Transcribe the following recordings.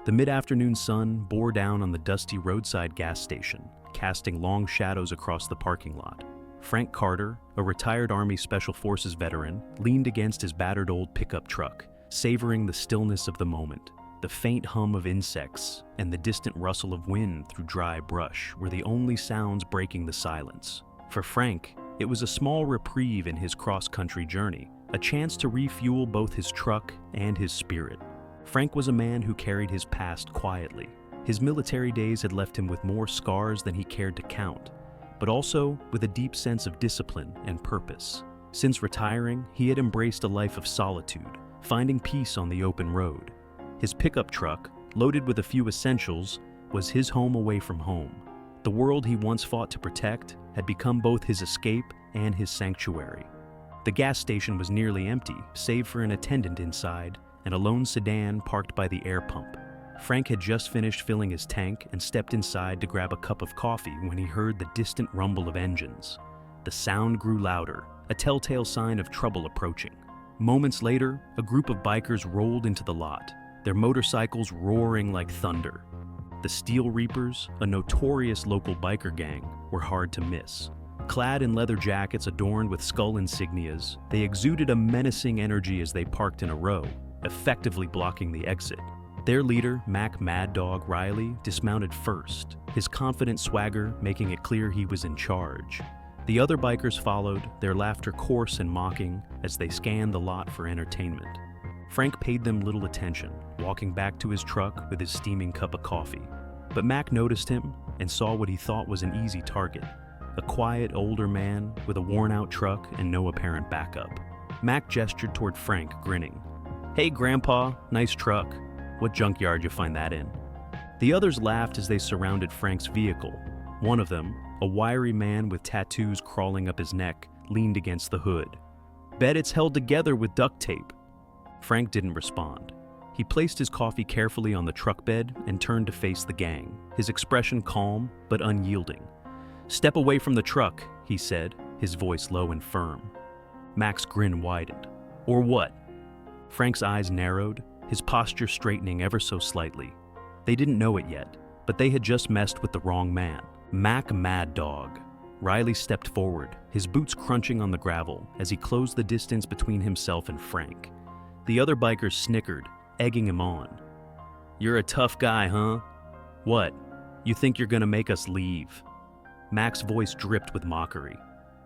The mid-afternoon sun bore down on the dusty roadside gas station, casting long shadows across the parking lot. Frank Carter, a retired Army Special Forces veteran, leaned against his battered old pickup truck, savoring the stillness of the moment. The faint hum of insects and the distant rustle of wind through dry brush were the only sounds breaking the silence. For Frank, it was a small reprieve in his cross-country journey, a chance to refuel both his truck and his spirit. Frank was a man who carried his past quietly. His military days had left him with more scars than he cared to count, but also with a deep sense of discipline and purpose. Since retiring, he had embraced a life of solitude, finding peace on the open road. His pickup truck, loaded with a few essentials, was his home away from home. The world he once fought to protect had become both his escape and his sanctuary. The gas station was nearly empty, save for an attendant inside and a lone sedan parked by the air pump. Frank had just finished filling his tank and stepped inside to grab a cup of coffee when he heard the distant rumble of engines. The sound grew louder, a telltale sign of trouble approaching. Moments later, a group of bikers rolled into the lot, their motorcycles roaring like thunder. The Steel Reapers, a notorious local biker gang, were hard to miss. Clad in leather jackets adorned with skull insignias, they exuded a menacing energy as they parked in a row, effectively blocking the exit. Their leader, Mac Mad Dog Riley, dismounted first, his confident swagger making it clear he was in charge. The other bikers followed, their laughter coarse and mocking as they scanned the lot for entertainment. Frank paid them little attention, walking back to his truck with his steaming cup of coffee. But Mac noticed him and saw what he thought was an easy target, a quiet older man with a worn-out truck and no apparent backup. Mac gestured toward Frank, grinning. "Hey, Grandpa, nice truck. What junkyard you find that in?" The others laughed as they surrounded Frank's vehicle. One of them, a wiry man with tattoos crawling up his neck, leaned against the hood. "Bet it's held together with duct tape." Frank didn't respond. He placed his coffee carefully on the truck bed and turned to face the gang, his expression calm but unyielding. "Step away from the truck," he said, his voice low and firm. Mac's grin widened. "Or what?" Frank's eyes narrowed, his posture straightening ever so slightly. They didn't know it yet, but they had just messed with the wrong man. Mac Mad Dog. Riley stepped forward, his boots crunching on the gravel as he closed the distance between himself and Frank. The other bikers snickered, egging him on. "You're a tough guy, huh? What? You think you're gonna make us leave?" Mac's voice dripped with mockery.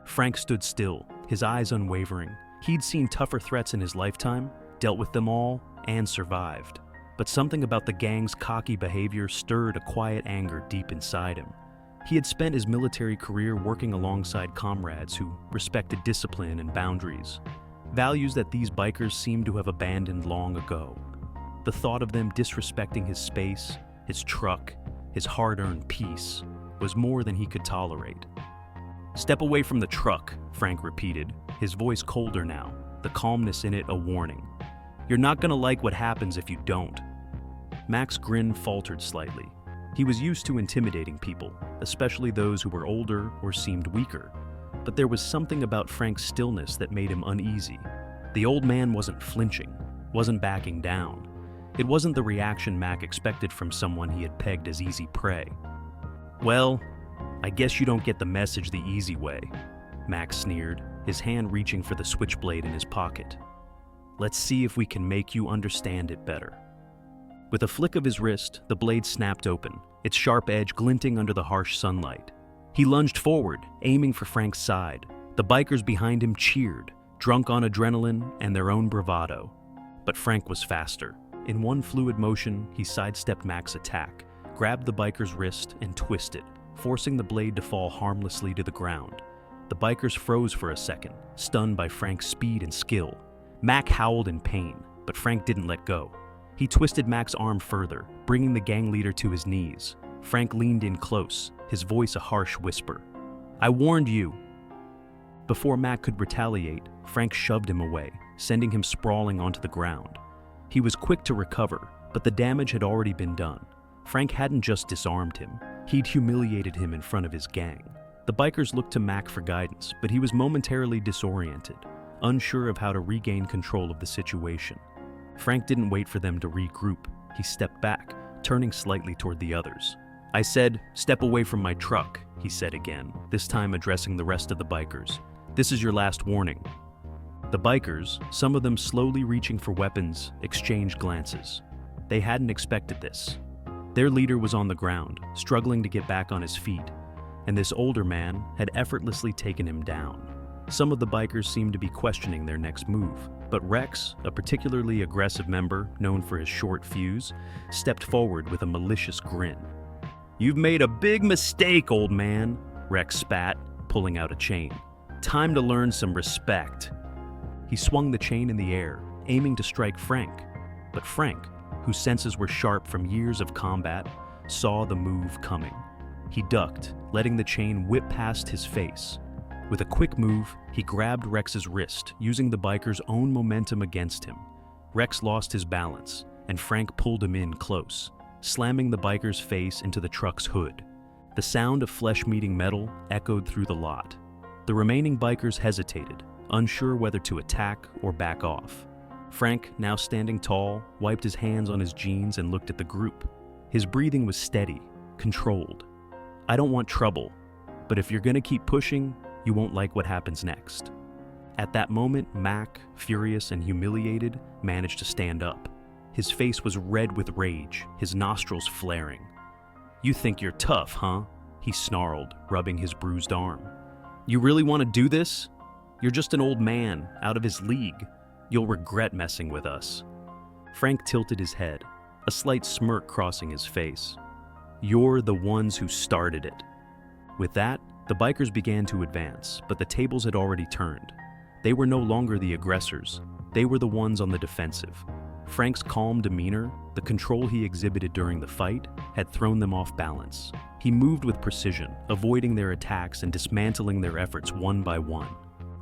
Frank stood still, his eyes unwavering. He'd seen tougher threats in his lifetime, dealt with them all, and survived. But something about the gang's cocky behavior stirred a quiet anger deep inside him. He had spent his military career working alongside comrades who respected discipline and boundaries, values that these bikers seemed to have abandoned long ago. The thought of them disrespecting his space, his truck, his hard-earned peace, was more than he could tolerate. "Step away from the truck," Frank repeated, his voice colder now, the calmness in it a warning. "You're not gonna like what happens if you don't." Mac's grin faltered slightly. He was used to intimidating people, especially those who were older or seemed weaker. But there was something about Frank's stillness that made him uneasy. The old man wasn't flinching, wasn't backing down. It wasn't the reaction Mac expected from someone he had pegged as easy prey. "Well, I guess you don't get the message the easy way," Mac sneered, his hand reaching for the switchblade in his pocket. "Let's see if we can make you understand it better." With a flick of his wrist, the blade snapped open, its sharp edge glinting under the harsh sunlight. He lunged forward, aiming for Frank's side. The bikers behind him cheered, drunk on adrenaline and their own bravado. But Frank was faster. In one fluid motion, he sidestepped Mac's attack, grabbed the biker's wrist, and twisted, forcing the blade to fall harmlessly to the ground. The bikers froze for a second, stunned by Frank's speed and skill. Mac howled in pain, but Frank didn't let go. He twisted Mac's arm further, bringing the gang leader to his knees. Frank leaned in close, his voice a harsh whisper. "I warned you." Before Mac could retaliate, Frank shoved him away, sending him sprawling onto the ground. He was quick to recover, but the damage had already been done. Frank hadn't just disarmed him, he'd humiliated him in front of his gang. The bikers looked to Mac for guidance, but he was momentarily disoriented, unsure of how to regain control of the situation. Frank didn't wait for them to regroup. He stepped back, turning slightly toward the others. "I said, step away from my truck," he said again, this time addressing the rest of the bikers. "This is your last warning." The bikers, some of them slowly reaching for weapons, exchanged glances. They hadn't expected this. Their leader was on the ground, struggling to get back on his feet, and this older man had effortlessly taken him down. Some of the bikers seemed to be questioning their next move, but Rex, a particularly aggressive member known for his short fuse, stepped forward with a malicious grin. "You've made a big mistake, old man," Rex spat, pulling out a chain. "Time to learn some respect." He swung the chain in the air, aiming to strike Frank. But Frank, whose senses were sharp from years of combat, saw the move coming. He ducked, letting the chain whip past his face. With a quick move, he grabbed Rex's wrist, using the biker's own momentum against him. Rex lost his balance, and Frank pulled him in close, slamming the biker's face into the truck's hood. The sound of flesh meeting metal echoed through the lot. The remaining bikers hesitated, unsure whether to attack or back off. Frank, now standing tall, wiped his hands on his jeans and looked at the group. His breathing was steady, controlled. "I don't want trouble, but if you're gonna keep pushing, you won't like what happens next." At that moment, Mac, furious and humiliated, managed to stand up. His face was red with rage, his nostrils flaring. "You think you're tough, huh?" he snarled, rubbing his bruised arm. "You really want to do this? You're just an old man, out of his league. You'll regret messing with us." Frank tilted his head, a slight smirk crossing his face. "You're the ones who started it." With that, the bikers began to advance, but the tables had already turned. They were no longer the aggressors. They were the ones on the defensive. Frank's calm demeanor, the control he exhibited during the fight, had thrown them off balance. He moved with precision, avoiding their attacks and dismantling their efforts one by one.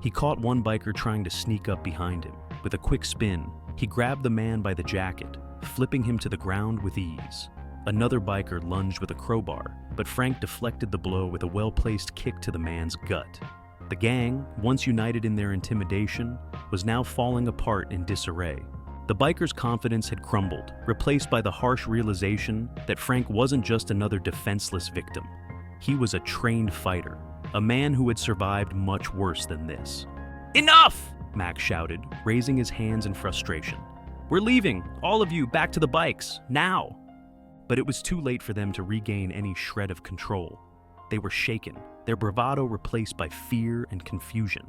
He caught one biker trying to sneak up behind him. With a quick spin, he grabbed the man by the jacket, flipping him to the ground with ease. Another biker lunged with a crowbar, but Frank deflected the blow with a well-placed kick to the man's gut. The gang, once united in their intimidation, was now falling apart in disarray. The bikers' confidence had crumbled, replaced by the harsh realization that Frank wasn't just another defenseless victim. He was a trained fighter, a man who had survived much worse than this. "Enough!" Mac shouted, raising his hands in frustration. "We're leaving, all of you, back to the bikes, now!" But it was too late for them to regain any shred of control. They were shaken, their bravado replaced by fear and confusion.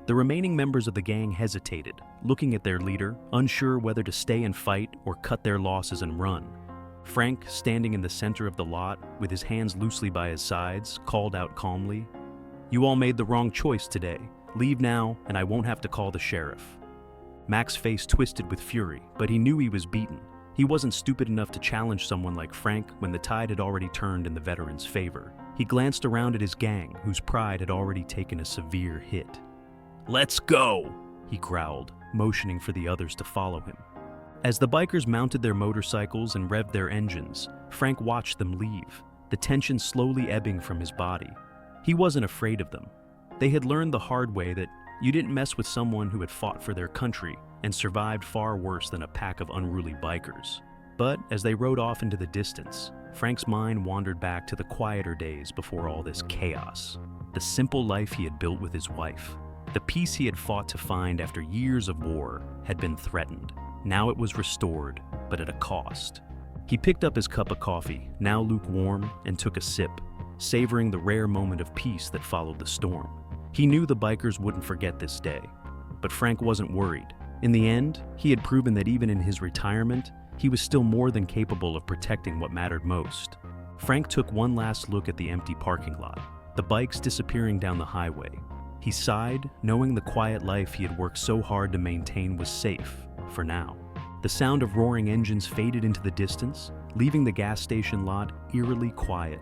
The remaining members of the gang hesitated, looking at their leader, unsure whether to stay and fight or cut their losses and run. Frank, standing in the center of the lot, with his hands loosely by his sides, called out calmly, "You all made the wrong choice today. Leave now, and I won't have to call the sheriff." Mac's face twisted with fury, but he knew he was beaten. He wasn't stupid enough to challenge someone like Frank when the tide had already turned in the veteran's favor. He glanced around at his gang, whose pride had already taken a severe hit. "Let's go," he growled, motioning for the others to follow him. As the bikers mounted their motorcycles and revved their engines, Frank watched them leave, the tension slowly ebbing from his body. He wasn't afraid of them. They had learned the hard way that you didn't mess with someone who had fought for their country and survived far worse than a pack of unruly bikers. But as they rode off into the distance, Frank's mind wandered back to the quieter days before all this chaos. The simple life he had built with his wife. The peace he had fought to find after years of war had been threatened. Now it was restored, but at a cost. He picked up his cup of coffee, now lukewarm, and took a sip, savoring the rare moment of peace that followed the storm. He knew the bikers wouldn't forget this day, but Frank wasn't worried. In the end, he had proven that even in his retirement, he was still more than capable of protecting what mattered most. Frank took one last look at the empty parking lot, the bikes disappearing down the highway. He sighed, knowing the quiet life he had worked so hard to maintain was safe, for now. The sound of roaring engines faded into the distance, leaving the gas station lot eerily quiet.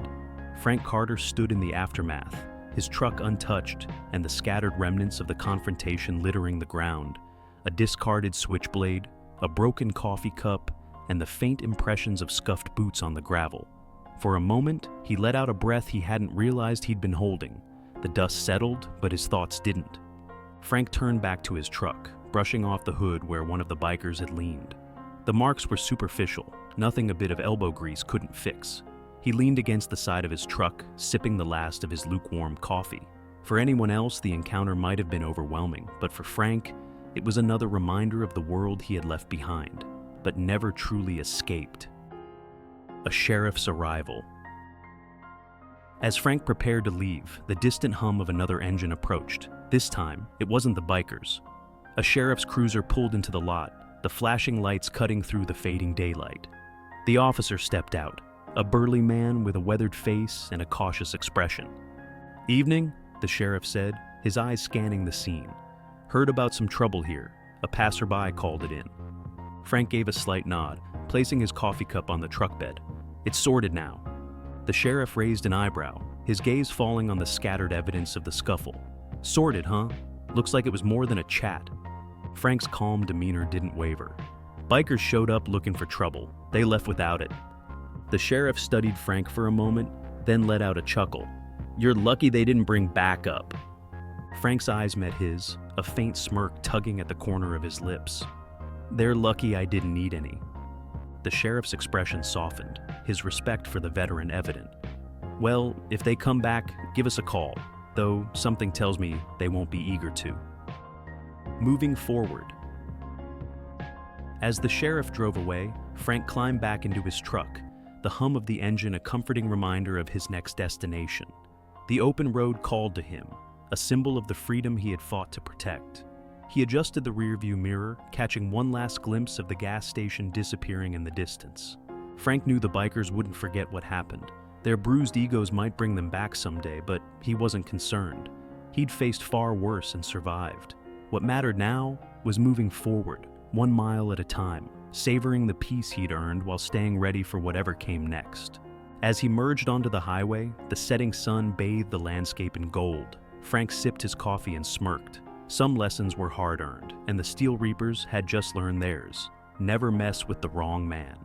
Frank Carter stood in the aftermath, his truck untouched and the scattered remnants of the confrontation littering the ground. A discarded switchblade, a broken coffee cup, and the faint impressions of scuffed boots on the gravel. For a moment, he let out a breath he hadn't realized he'd been holding. The dust settled, but his thoughts didn't. Frank turned back to his truck, brushing off the hood where one of the bikers had leaned. The marks were superficial, nothing a bit of elbow grease couldn't fix. He leaned against the side of his truck, sipping the last of his lukewarm coffee. For anyone else, the encounter might have been overwhelming, but for Frank, it was another reminder of the world he had left behind, but never truly escaped. A sheriff's arrival. As Frank prepared to leave, the distant hum of another engine approached. This time, it wasn't the bikers. A sheriff's cruiser pulled into the lot, the flashing lights cutting through the fading daylight. The officer stepped out, a burly man with a weathered face and a cautious expression. "Evening," the sheriff said, his eyes scanning the scene. "Heard about some trouble here. A passerby called it in." Frank gave a slight nod, placing his coffee cup on the truck bed. "It's sorted now." The sheriff raised an eyebrow, his gaze falling on the scattered evidence of the scuffle. "Sorted, huh? Looks like it was more than a chat." Frank's calm demeanor didn't waver. "Bikers showed up looking for trouble. They left without it." The sheriff studied Frank for a moment, then let out a chuckle. "You're lucky they didn't bring backup." Frank's eyes met his, a faint smirk tugging at the corner of his lips. "They're lucky I didn't need any." The sheriff's expression softened, his respect for the veteran evident. "Well, if they come back, give us a call, though something tells me they won't be eager to." Moving forward. As the sheriff drove away, Frank climbed back into his truck, the hum of the engine a comforting reminder of his next destination. The open road called to him, a symbol of the freedom he had fought to protect. He adjusted the rearview mirror, catching one last glimpse of the gas station disappearing in the distance. Frank knew the bikers wouldn't forget what happened. Their bruised egos might bring them back someday, but he wasn't concerned. He'd faced far worse and survived. What mattered now was moving forward, 1 mile at a time, savoring the peace he'd earned while staying ready for whatever came next. As he merged onto the highway, the setting sun bathed the landscape in gold. Frank sipped his coffee and smirked. Some lessons were hard-earned, and the Steel Reapers had just learned theirs. Never mess with the wrong man.